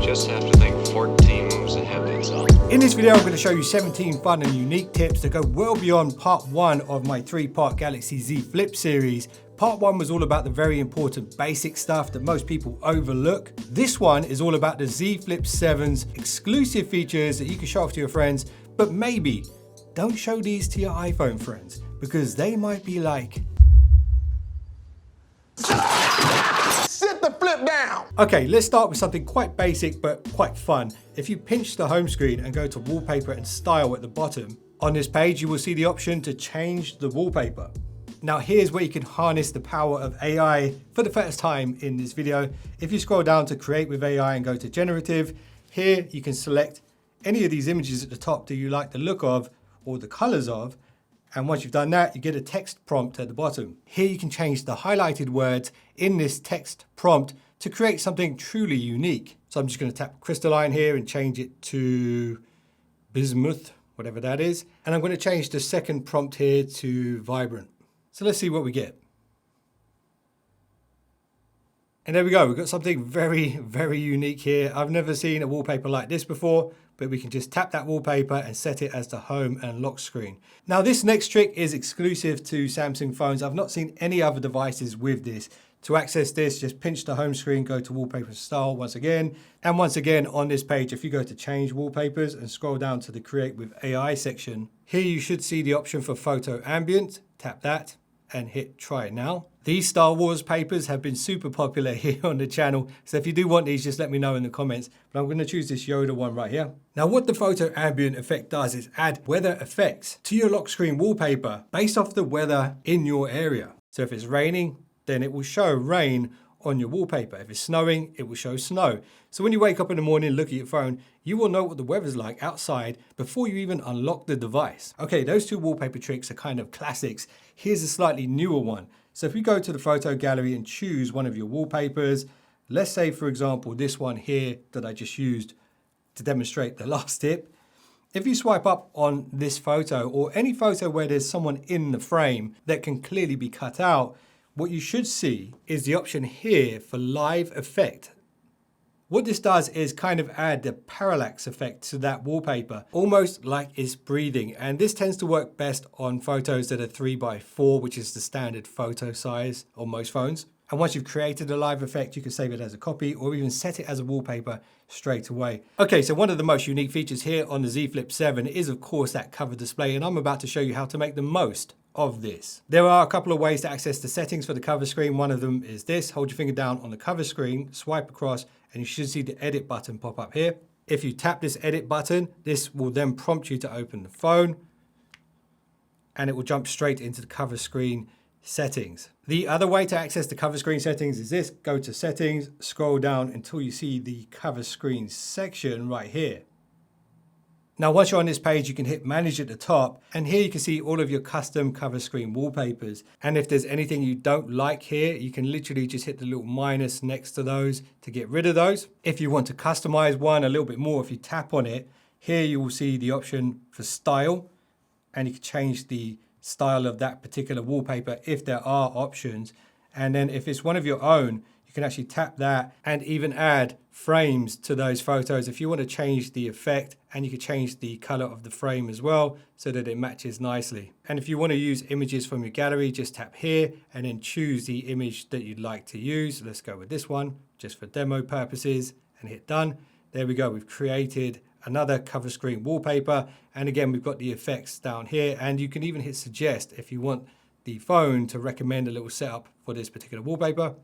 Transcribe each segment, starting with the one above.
just have to think 14 moves ahead, that's all. In this video, I'm going to show you 17 fun and unique tips that go well beyond part 1 of my 3-part Galaxy Z Flip series. Part 1 was all about the very important basic stuff that most people overlook. This one is all about the Z Flip 7's exclusive features that you can show off to your friends, but maybe don't show these to your iPhone friends because they might be like, sit the flip down. Okay, let's start with something quite basic but quite fun. If you pinch the home screen and go to wallpaper and style at the bottom, on this page you will see the option to change the wallpaper. Now here's where you can harness the power of AI for the first time in this video. If you scroll down to create with AI and go to generative, here you can select any of these images at the top that you like the look of or the colors of. And once you've done that, you get a text prompt at the bottom. Here you can change the highlighted words in this text prompt to create something truly unique. So I'm just going to tap crystalline here and change it to bismuth, whatever that is. And I'm going to change the second prompt here to vibrant. So let's see what we get. And there we go. We've got something very, very unique here. I've never seen a wallpaper like this before, but we can just tap that wallpaper and set it as the home and lock screen. Now this next trick is exclusive to Samsung phones. I've not seen any other devices with this. To access this, just pinch the home screen, go to wallpaper style once again. And once again on this page, if you go to change wallpapers and scroll down to the create with AI section, here you should see the option for photo ambient. Tap that and hit try it now. These Star Wars papers have been super popular here on the channel. So if you do want these, just let me know in the comments. But I'm going to choose this Yoda one right here. Now what the photo ambient effect does is add weather effects to your lock screen wallpaper based off the weather in your area. So if it's raining, then it will show rain on your wallpaper. If it's snowing, it will show snow. So when you wake up in the morning, look at your phone, you will know what the weather's like outside before you even unlock the device. Okay, those two wallpaper tricks are kind of classics. Here's a slightly newer one. So if you go to the photo gallery and choose one of your wallpapers, let's say for example, this one here that I just used to demonstrate the last tip. If you swipe up on this photo or any photo where there's someone in the frame that can clearly be cut out, what you should see is the option here for live effect. What this does is kind of add the parallax effect to that wallpaper, almost like it's breathing. And this tends to work best on photos that are 3x4, which is the standard photo size on most phones. And once you've created a live effect, you can save it as a copy or even set it as a wallpaper straight away. Okay, so one of the most unique features here on the Z Flip 7 is of course that cover display, and I'm about to show you how to make the most of this. There are a couple of ways to access the settings for the cover screen. One of them is this. Hold your finger down on the cover screen, swipe across, and you should see the edit button pop up here. If you tap this edit button, this will then prompt you to open the phone and it will jump straight into the cover screen settings. The other way to access the cover screen settings is this. Go to settings, scroll down until you see the cover screen section right here. Now, once you're on this page, you can hit manage at the top, and here you can see all of your custom cover screen wallpapers. And if there's anything you don't like here, you can literally just hit the little minus next to those to get rid of those. If you want to customize one a little bit more, if you tap on it, here you will see the option for style, and you can change the style of that particular wallpaper if there are options. And then if it's one of your own, you can actually tap that and even add frames to those photos if you want to change the effect, and you can change the color of the frame as well so that it matches nicely. And if you want to use images from your gallery, just tap here and then choose the image that you'd like to use. Let's go with this one just for demo purposes and hit done. There we go. We've created another cover screen wallpaper. And again, we've got the effects down here, and you can even hit suggest if you want the phone to recommend a little setup for this particular wallpaper.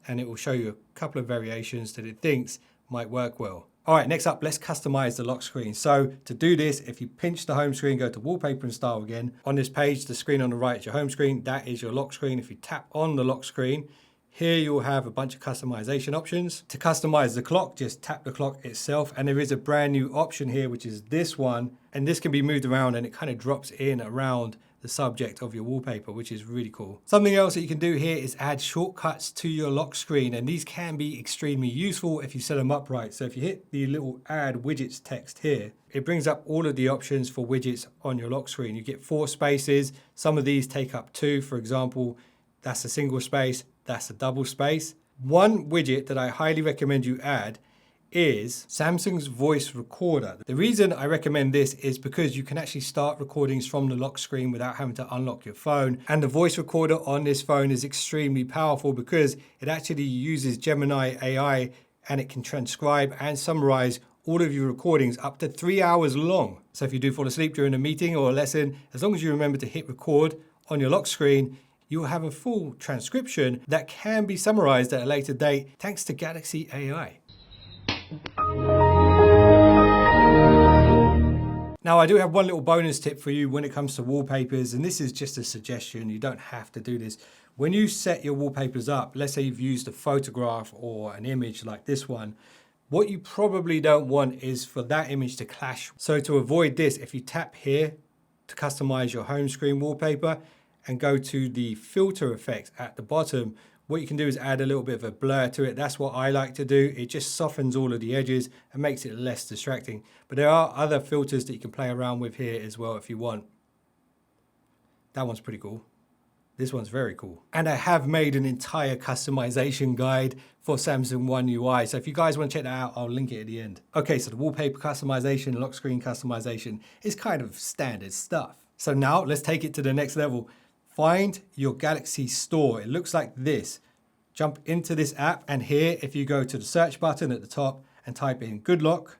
And it will show you a couple of variations that it thinks might work well. All right, next up, let's customize the lock screen. So to do this, if you pinch the home screen, go to wallpaper and style again. On this page, the screen on the right is your home screen. That is your lock screen. If you tap on the lock screen, here you'll have a bunch of customization options. To customize the clock, just tap the clock itself. And there is a brand new option here, which is this one. And this can be moved around and it kind of drops in around the subject of your wallpaper, which is really cool. Something else that you can do here is add shortcuts to your lock screen, and these can be extremely useful if you set them up right. So if you hit the little add widgets text here, it brings up all of the options for widgets on your lock screen. You get 4 spaces. Some of these take up 2. For example, that's a single space, that's a double space. One widget that I highly recommend you add is Samsung's voice recorder. The reason I recommend this is because you can actually start recordings from the lock screen without having to unlock your phone. And the voice recorder on this phone is extremely powerful because it actually uses Gemini AI and it can transcribe and summarize all of your recordings up to 3 hours long. So if you do fall asleep during a meeting or a lesson, as long as you remember to hit record on your lock screen, you will have a full transcription that can be summarized at a later date thanks to Galaxy AI. Now I do have one little bonus tip for you when it comes to wallpapers, and this is just a suggestion, you don't have to do this. When you set your wallpapers up, let's say you've used a photograph or an image like this one, what you probably don't want is for that image to clash. So to avoid this, if you tap here to customize your home screen wallpaper and go to the filter effects at the bottom, what you can do is add a little bit of a blur to it. That's what I like to do. It just softens all of the edges and makes it less distracting. But there are other filters that you can play around with here as well if you want. That one's pretty cool. This one's very cool. And I have made an entire customization guide for Samsung One UI. So if you guys want to check that out, I'll link it at the end. Okay, so the wallpaper customization, lock screen customization is kind of standard stuff. So now let's take it to the next level. Find your Galaxy store. It looks like this. Jump into this app, and here, if you go to the search button at the top and type in GOODLOCK,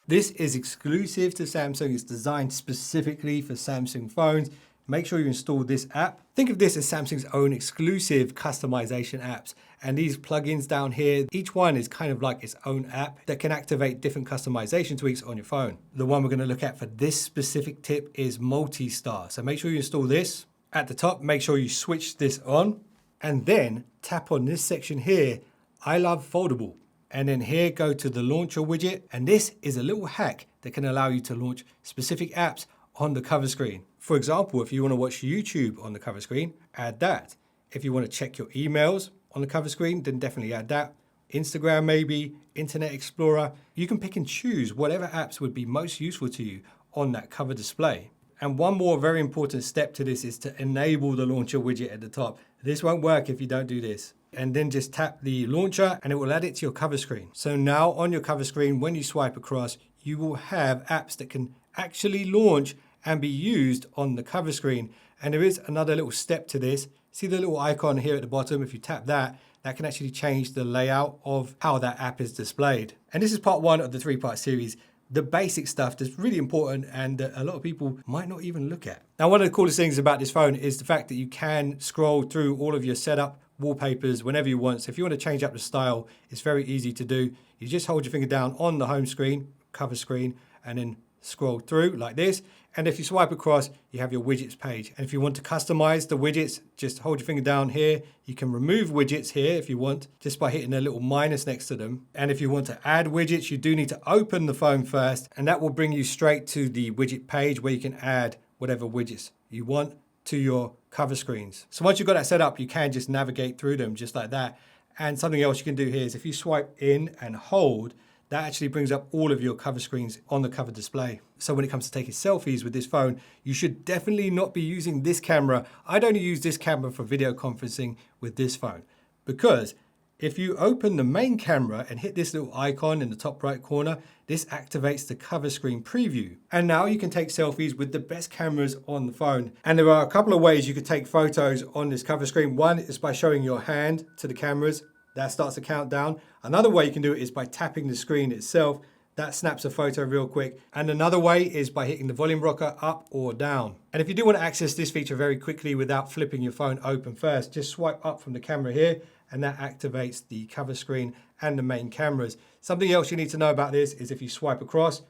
this is exclusive to Samsung. It's designed specifically for Samsung phones. Make sure you install this app. Think of this as Samsung's own exclusive customization apps. And these plugins down here, each one is kind of like its own app that can activate different customization tweaks on your phone. The one we're going to look at for this specific tip is multi-star. So make sure you install this. At the top, make sure you switch this on and then tap on this section here, I love foldable. And then here, go to the launcher widget. And this is a little hack that can allow you to launch specific apps on the cover screen. For example, if you want to watch YouTube on the cover screen, add that. If you want to check your emails on the cover screen, then definitely add that. Instagram maybe, Internet Explorer. You can pick and choose whatever apps would be most useful to you on that cover display. And one more very important step to this is to enable the launcher widget at the top. This won't work if you don't do this. And then just tap the launcher and it will add it to your cover screen. So now on your cover screen, when you swipe across, you will have apps that can actually launch and be used on the cover screen. And there is another little step to this. See the little icon here at the bottom? If you tap that, that can actually change the layout of how that app is displayed. And this is part one of the 3-part series. The basic stuff that's really important and that a lot of people might not even look at. Now, one of the coolest things about this phone is the fact that you can scroll through all of your setup wallpapers whenever you want. So if you want to change up the style, it's very easy to do. You just hold your finger down on the home screen, cover screen, and then scroll through like this. And if you swipe across, you have your widgets page. And if you want to customize the widgets, just hold your finger down here. You can remove widgets here if you want, just by hitting a little minus next to them. And if you want to add widgets, you do need to open the phone first, and that will bring you straight to the widget page where you can add whatever widgets you want to your cover screens. So once you've got that set up, you can just navigate through them just like that. And something else you can do here is if you swipe in and hold, that actually brings up all of your cover screens on the cover display. So when it comes to taking selfies with this phone, you should definitely not be using this camera. I'd only use this camera for video conferencing with this phone, because if you open the main camera and hit this little icon in the top right corner, this activates the cover screen preview. And now you can take selfies with the best cameras on the phone. And there are a couple of ways you could take photos on this cover screen. One is by showing your hand to the cameras. That starts a countdown. Another way you can do it is by tapping the screen itself. That snaps a photo real quick. And another way is by hitting the volume rocker up or down. And if you do want to access this feature very quickly without flipping your phone open first, just swipe up from the camera here, and that activates the cover screen and the main cameras. Something else you need to know about this is if you swipe across,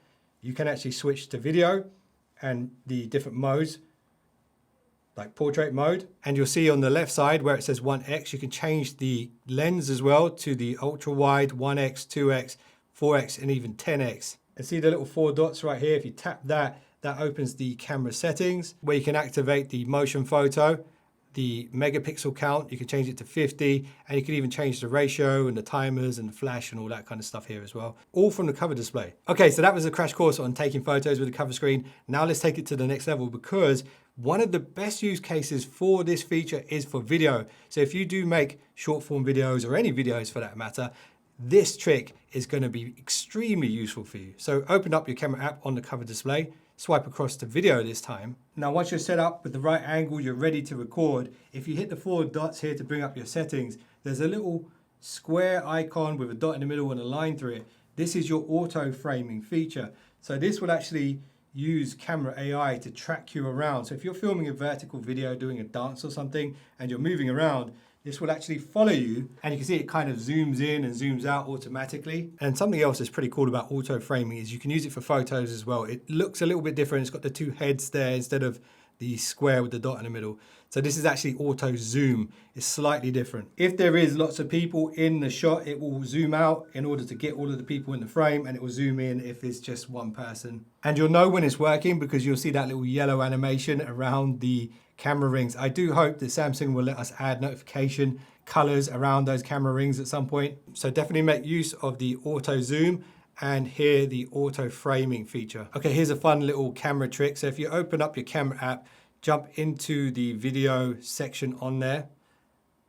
you can actually switch to video and the different modes, like portrait mode. And you'll see on the left side where it says 1x, you can change the lens as well to the ultra wide, 1x, 2x, 4x, and even 10x. And see the little 4 dots right here? If you tap that, that opens the camera settings where you can activate the motion photo, the megapixel count, you can change it to 50, and you can even change the ratio and the timers and the flash and all that kind of stuff here as well, all from the cover display. Okay, so that was a crash course on taking photos with the cover screen. Now let's take it to the next level, because one of the best use cases for this feature is for video. So if you do make short form videos or any videos for that matter, this trick is going to be extremely useful for you. So open up your camera app on the cover display, swipe across to video this time. Now once you're set up with the right angle, you're ready to record. If you hit the 4 dots here to bring up your settings, there's a little square icon with a dot in the middle and a line through it. This is your auto framing feature. So this will actually use camera AI to track you around. So if you're filming a vertical video, doing a dance or something, and you're moving around, this will actually follow you, and you can see it kind of zooms in and zooms out automatically. And something else that's pretty cool about auto framing is you can use it for photos as well. It looks a little bit different. It's got the 2 heads there instead of the square with the dot in the middle. So this is actually auto zoom. It's slightly different. If there is lots of people in the shot, it will zoom out in order to get all of the people in the frame, and it will zoom in if it's just one person. And you'll know when it's working because you'll see that little yellow animation around the camera rings. I do hope that Samsung will let us add notification colors around those camera rings at some point. So definitely make use of the auto zoom and here the auto framing feature. Okay, here's a fun little camera trick. So if you open up your camera app, jump into the video section on there,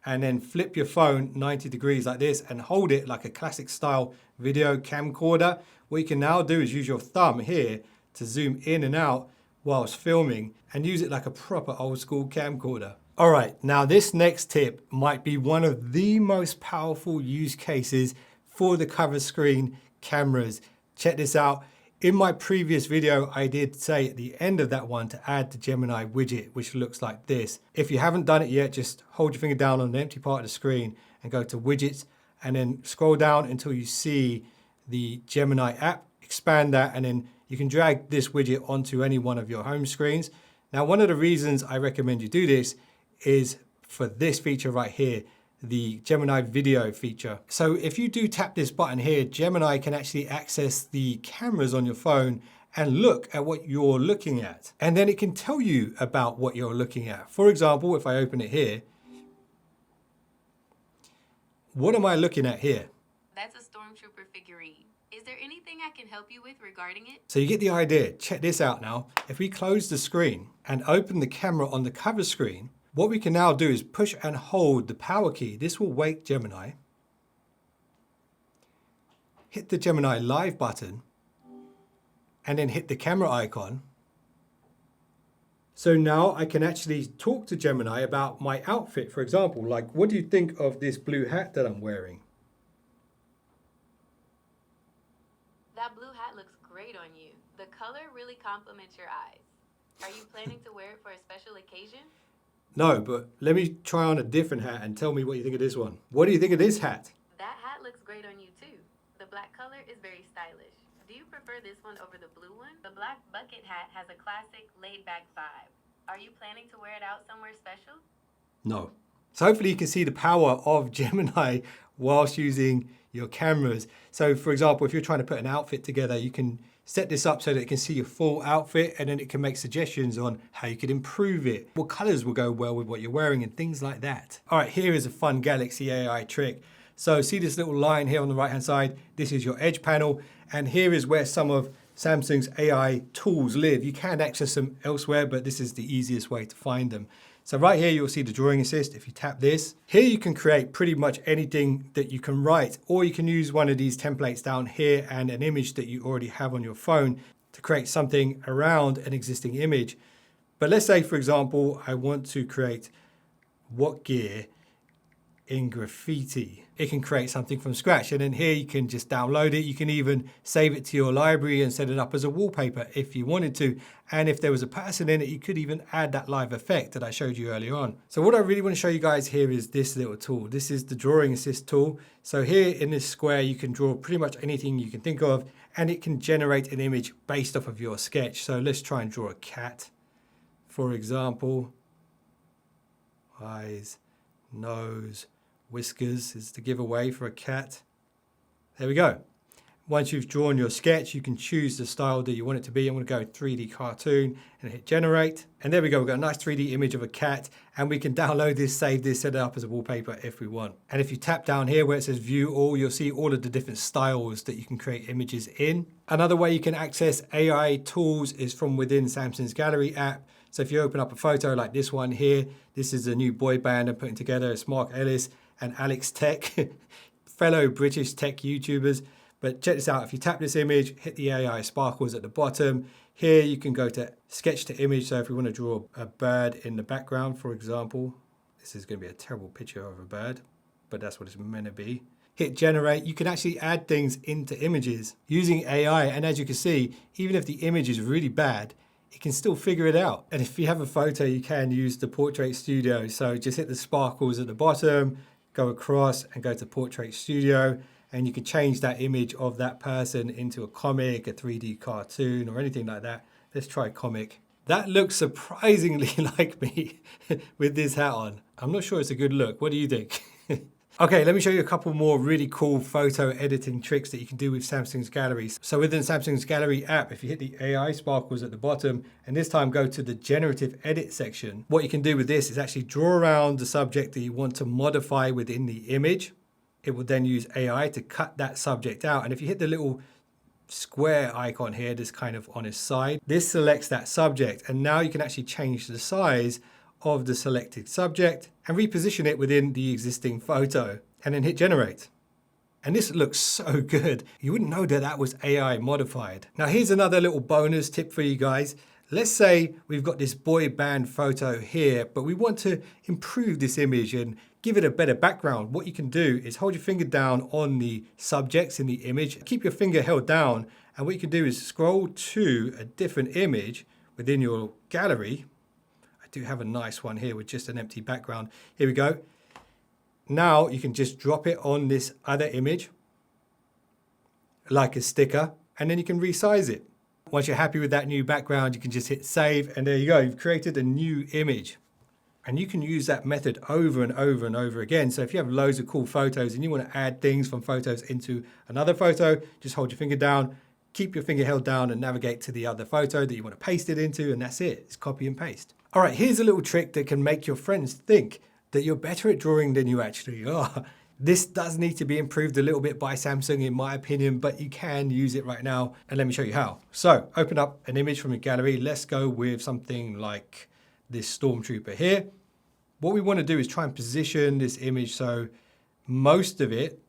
and then flip your phone 90 degrees like this and hold it like a classic style video camcorder. What you can now do is use your thumb here to zoom in and out whilst filming and use it like a proper old school camcorder. All right, now this next tip might be one of the most powerful use cases for the cover screen cameras. Check this out. In my previous video, I did say at the end of that one to add the Gemini widget, which looks like this. If you haven't done it yet, just hold your finger down on the empty part of the screen and go to widgets, and then scroll down until you see the Gemini app, expand that, and then you can drag this widget onto any one of your home screens. Now, one of the reasons I recommend you do this is for this feature right here, the Gemini video feature. So if you do tap this button here, Gemini can actually access the cameras on your phone and look at what you're looking at. And then it can tell you about what you're looking at. For example, if I open it here, what am I looking at here? That's a Stormtrooper figurine. Is there anything I can help you with regarding it? So you get the idea. Check this out now. If we close the screen and open the camera on the cover screen, what we can now do is push and hold the power key. This will wake Gemini. Hit the Gemini live button and then hit the camera icon. So now I can actually talk to Gemini about my outfit, for example, like, what do you think of this blue hat that I'm wearing? That blue hat looks great on you. The color really complements your eyes. Are you planning to wear it for a special occasion? No, but let me try on a different hat and tell me what you think of this one. What do you think of this hat? That hat looks great on you too. The black color is very stylish. Do you prefer this one over the blue one? The black bucket hat has a classic laid-back vibe. Are you planning to wear it out somewhere special? No. So hopefully you can see the power of Gemini whilst using your cameras. So for example, if you're trying to put an outfit together, you can set this up so that it can see your full outfit, and then it can make suggestions on how you could improve it, what colors will go well with what you're wearing, and things like that. All right, here is a fun Galaxy AI trick. So see this little line here on the right hand side? This is your edge panel, and here is where some of Samsung's AI tools live. You can access them elsewhere, but this is the easiest way to find them. So right here, you'll see the drawing assist. If you tap this, here you can create pretty much anything that you can write, or you can use one of these templates down here and an image that you already have on your phone to create something around an existing image. But let's say, for example, I want to create WhatGear in graffiti. It can create something from scratch, and then here you can just download it. You can even save it to your library and set it up as a wallpaper if you wanted to. And if there was a person in it, you could even add that live effect that I showed you earlier on. So what I really want to show you guys here is this little tool. This is the drawing assist tool. So here in this square, you can draw pretty much anything you can think of, and it can generate an image based off of your sketch. So let's try and draw a cat, for example. Eyes, nose, whiskers is the giveaway for a cat. There we go. Once you've drawn your sketch, you can choose the style that you want it to be. I'm going to go 3D cartoon and hit generate. And there we go. We've got a nice 3D image of a cat, and we can download this, save this, set it up as a wallpaper if we want. And if you tap down here where it says view all, you'll see all of the different styles that you can create images in. Another way you can access AI tools is from within Samsung's Gallery app. So if you open up a photo like this one here, this is a new boy band I'm putting together. It's Mark Ellis and Alex Tech. fellow British tech YouTubers. But check this out, if you tap this image, hit the AI sparkles at the bottom, here you can go to sketch to image. So if we want to draw a bird in the background, for example, this is going to be a terrible picture of a bird, but that's what it's meant to be. Hit generate, you can actually add things into images using AI. And as you can see, even if the image is really bad, it can still figure it out. And if you have a photo, you can use the Portrait Studio. So just hit the sparkles at the bottom, go across and go to Portrait Studio, and you can change that image of that person into a comic, a 3D cartoon, or anything like that. Let's try comic. That looks surprisingly like me with this hat on. I'm not sure it's a good look. What do you think? Okay, let me show you a couple more really cool photo editing tricks that you can do with Samsung's Gallery. So within Samsung's Gallery app, if you hit the AI sparkles at the bottom, and this time go to the generative edit section, what you can do with this is actually draw around the subject that you want to modify within the image. It will then use AI to cut that subject out. And if you hit the little square icon here, this kind of on its side, this selects that subject. And now you can actually change the size of the selected subject and reposition it within the existing photo, and then hit generate. And this looks so good. You wouldn't know that that was AI modified. Now here's another little bonus tip for you guys. Let's say we've got this boy band photo here, but we want to improve this image and give it a better background. What you can do is hold your finger down on the subjects in the image, keep your finger held down, and what you can do is scroll to a different image within your gallery. I do have a nice one here with just an empty background. Here we go. Now you can just drop it on this other image like a sticker, and then you can resize it. Once you're happy with that new background, you can just hit save, and there you go. You've created a new image. And you can use that method over and over and over again. So if you have loads of cool photos and you want to add things from photos into another photo, just hold your finger down, keep your finger held down and navigate to the other photo that you want to paste it into, and that's it. It's copy and paste. All right, here's a little trick that can make your friends think that you're better at drawing than you actually are. This does need to be improved a little bit by Samsung in my opinion, but you can use it right now, and let me show you how. So open up an image from your gallery. Let's go with something like this stormtrooper here. What we want to do is try and position this image so most of it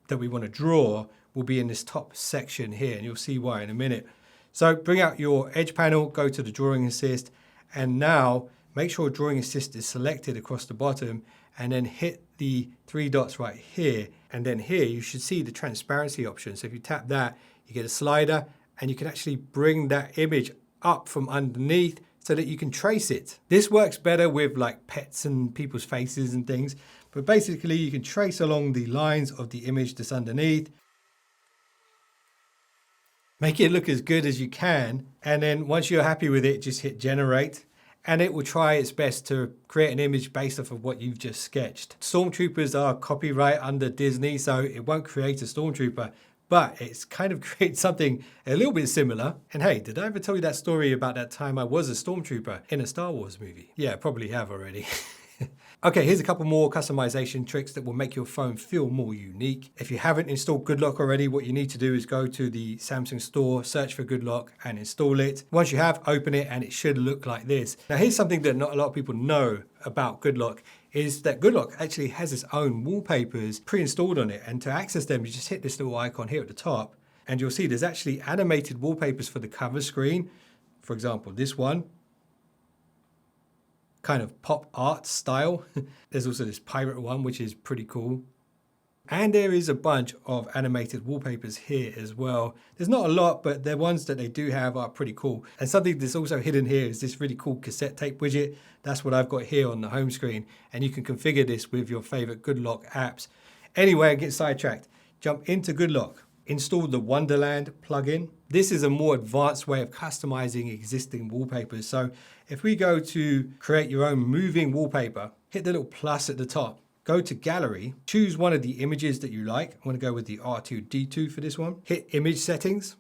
that we want to draw will be in this top section here, and you'll see why in a minute. So bring out your edge panel, go to the drawing assist, and now make sure drawing assist is selected across the bottom, and then hit the three dots right here. And then here you should see the transparency option. So if you tap that, you get a slider, and you can actually bring that image up from underneath so that you can trace it. This works better with like pets and people's faces and things, but basically you can trace along the lines of the image that's underneath. Make it look as good as you can, and then once you're happy with it, just hit generate, and it will try its best to create an image based off of what you've just sketched. Stormtroopers are copyright under Disney, so it won't create a stormtrooper, but it's kind of creates something a little bit similar. And hey, did I ever tell you that story about that time I was a stormtrooper in a Star Wars movie? Yeah, I probably have already. Okay, here's a couple more customization tricks that will make your phone feel more unique. If you haven't installed GOODLOCK already, what you need to do is go to the Samsung store, search for GOODLOCK and install it. Once you have, open it and it should look like this. Now here's something that not a lot of people know about GOODLOCK, is that GOODLOCK actually has its own wallpapers pre-installed on it, and to access them you just hit this little icon here at the top and you'll see there's actually animated wallpapers for the cover screen. For example, this one, kind of pop art style. There's also this pirate one, which is pretty cool. And there is a bunch of animated wallpapers here as well. There's not a lot, but the ones that they do have are pretty cool. And something that's also hidden here is this really cool cassette tape widget. That's what I've got here on the home screen. And you can configure this with your favorite GOODLOCK apps. Anyway, I get sidetracked. Jump into GOODLOCK. Install the Wonderland plugin. This is a more advanced way of customizing existing wallpapers. So if we go to create your own moving wallpaper, hit the little plus at the top, go to gallery, choose one of the images that you like. I'm going to go with the R2D2 for this one. Hit image settings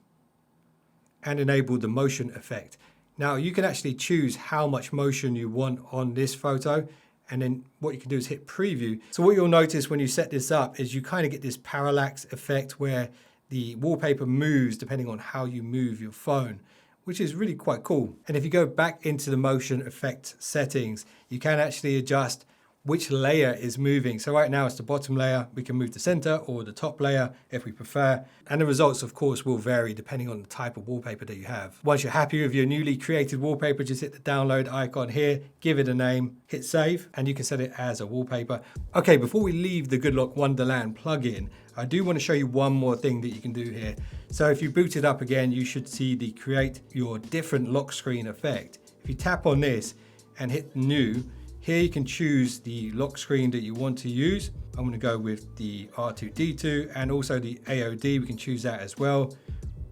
and enable the motion effect. Now you can actually choose how much motion you want on this photo. And then what you can do is hit preview. So what you'll notice when you set this up is you kind of get this parallax effect where the wallpaper moves depending on how you move your phone, which is really quite cool. And if you go back into the motion effect settings, you can actually adjust which layer is moving. So right now it's the bottom layer. We can move to center or the top layer if we prefer. And the results, of course, will vary depending on the type of wallpaper that you have. Once you're happy with your newly created wallpaper, just hit the download icon here, give it a name, hit save, and you can set it as a wallpaper. Okay, before we leave the GOODLOCK Wonderland plugin, I do want to show you one more thing that you can do here. So if you boot it up again, you should see the create your different lock screen effect. If you tap on this and hit new, here you can choose the lock screen that you want to use. I'm going to go with the R2-D2 and also the AOD. We can choose that as well.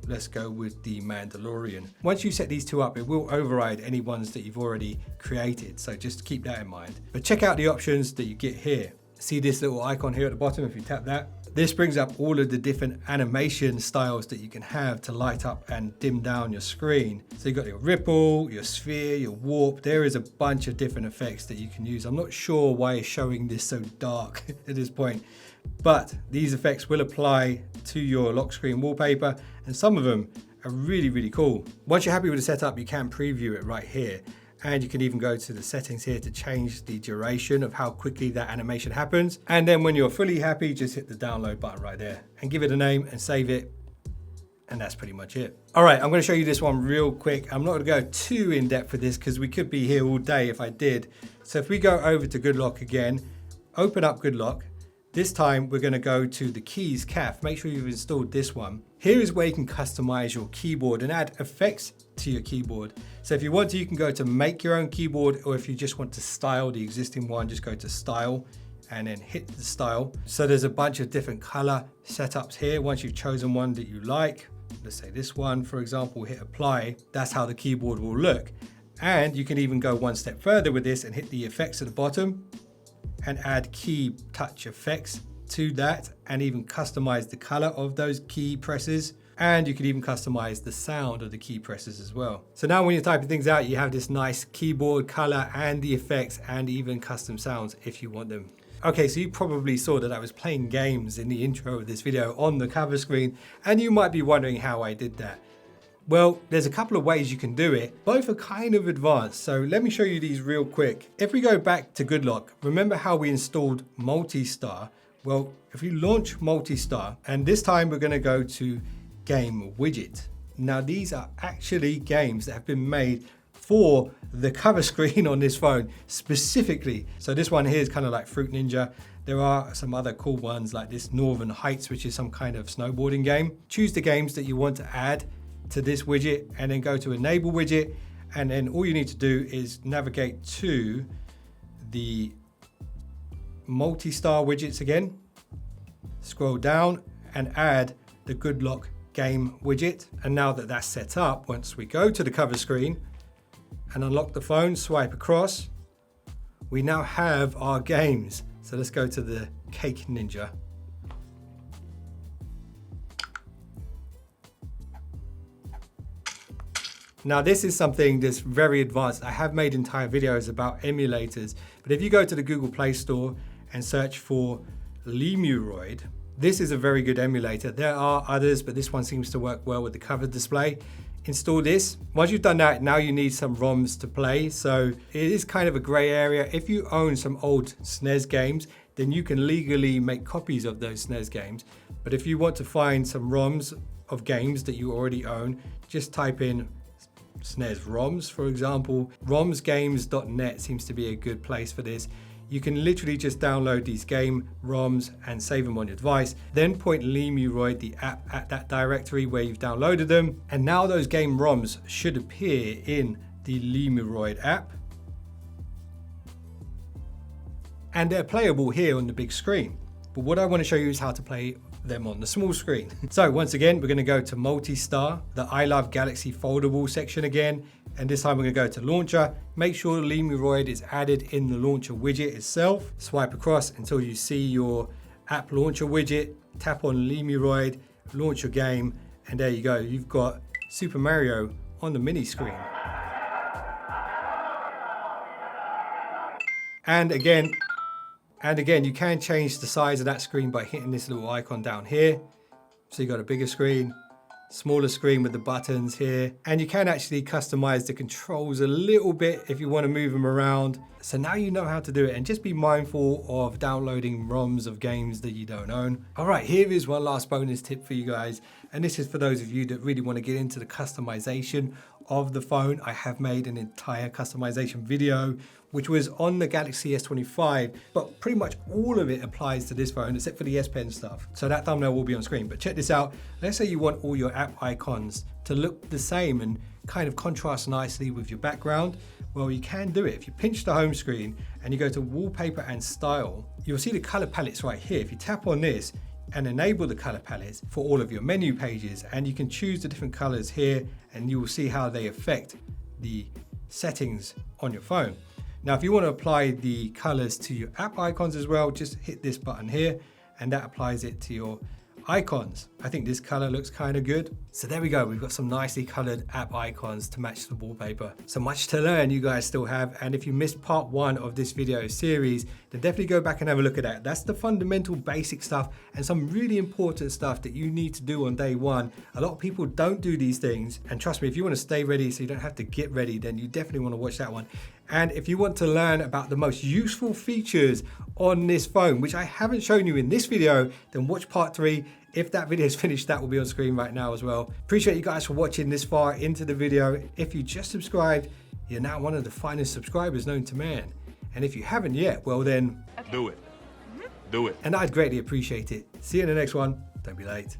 Let's go with the Mandalorian. Once you set these two up, it will override any ones that you've already created. So just keep that in mind. But check out the options that you get here. See this little icon here at the bottom? If you tap that, this brings up all of the different animation styles that you can have to light up and dim down your screen. So you've got your ripple, your sphere, your warp. There is a bunch of different effects that you can use. I'm not sure why it's showing this so dark at this point, but these effects will apply to your lock screen wallpaper, and some of them are really, really cool. Once you're happy with the setup, you can preview it right here. And you can even go to the settings here to change the duration of how quickly that animation happens. And then when you're fully happy, just hit the download button right there and give it a name and save it. And that's pretty much it. All right, I'm gonna show you this one real quick. I'm not gonna go too in depth with this because we could be here all day if I did. So if we go over to GOODLOCK again, open up GOODLOCK. This time we're gonna go to the keys CAF. Make sure you've installed this one. Here is where you can customize your keyboard and add effects to your keyboard. So if you want to, you can go to make your own keyboard, or if you just want to style the existing one, just go to style and then hit the style. So there's a bunch of different color setups here. Once you've chosen one that you like, let's say this one, for example, hit apply. That's how the keyboard will look. And you can even go one step further with this and hit the effects at the bottom and add key touch effects to that, and even customize the color of those key presses. And you can even customize the sound of the key presses as well. So now when you're typing things out, you have this nice keyboard color and the effects and even custom sounds if you want them. Okay, so you probably saw that I was playing games in the intro of this video on the cover screen, and you might be wondering how I did that. Well, there's a couple of ways you can do it. Both are kind of advanced, so let me show you these real quick. If we go back to GOODLOCK, remember how we installed Multi-Star? Well, if you launch Multi-Star, and this time we're gonna go to Game Widget. Now these are actually games that have been made for the cover screen on this phone specifically. So this one here is kind of like Fruit Ninja. There are some other cool ones like this Northern Heights, which is some kind of snowboarding game. Choose the games that you want to add to this widget and then go to enable widget. And then all you need to do is navigate to the Multi-Star widgets again. Scroll down and add the GOODLOCK game widget. And now that that's set up, once we go to the cover screen and unlock the phone, swipe across, we now have our games. So let's go to the Cake Ninja. Now this is something that's very advanced. I have made entire videos about emulators, but if you go to the Google Play Store and search for Lemuroid, this is a very good emulator. There are others, but this one seems to work well with the cover display. Install this. Once you've done that, now you need some ROMs to play. So it is kind of a gray area. If you own some old SNES games, then you can legally make copies of those SNES games. But if you want to find some ROMs of games that you already own, just type in SNES ROMs, for example. ROMsgames.net seems to be a good place for this. You can literally just download these game ROMs and save them on your device, then point Lemuroid, the app, at that directory where you've downloaded them. And now those game ROMs should appear in the Lemuroid app. And they're playable here on the big screen. But what I want to show you is how to play them on the small screen. So once again, we're going to go to Multi-Star, the I Love Galaxy foldable section again. And this time we're going to go to Launcher. Make sure Lemuroid is added in the Launcher widget itself. Swipe across until you see your app launcher widget. Tap on Lemuroid, launch your game, and there you go. You've got Super Mario on the mini screen. And again, you can change the size of that screen by hitting this little icon down here. So you got a bigger screen, Smaller screen with the buttons here, and you can actually customize the controls a little bit if you want to move them around. So now you know how to do it, and just be mindful of downloading ROMs of games that you don't own. All right, here is one last bonus tip for you guys, and this is for those of you that really want to get into the customization of the phone. I have made an entire customization video which was on the Galaxy S25, but pretty much all of it applies to this phone except for the S Pen stuff. So that thumbnail will be on screen, but check this out. Let's say you want all your app icons to look the same and kind of contrast nicely with your background. Well, you can do it. If you pinch the home screen and you go to wallpaper and style, you'll see the color palettes right here. If you tap on this and enable the color palettes for all of your menu pages, and you can choose the different colors here, and you will see how they affect the settings on your phone. Now, if you want to apply the colors to your app icons as well, just hit this button here and that applies it to your icons. I think this color looks kind of good. So there we go. We've got some nicely colored app icons to match the wallpaper. So much to learn you guys still have. And if you missed part 1 of this video series, then definitely go back and have a look at that. That's the fundamental basic stuff and some really important stuff that you need to do on day 1. A lot of people don't do these things. And trust me, if you want to stay ready so you don't have to get ready, then you definitely want to watch that one. And if you want to learn about the most useful features on this phone, which I haven't shown you in this video, then watch part 3. If that video is finished, that will be on screen right now as well. Appreciate you guys for watching this far into the video. If you just subscribed, you're now one of the finest subscribers known to man. And if you haven't yet, well then, Do it. Do it. and I'd greatly appreciate it. See you in the next one. Don't be late.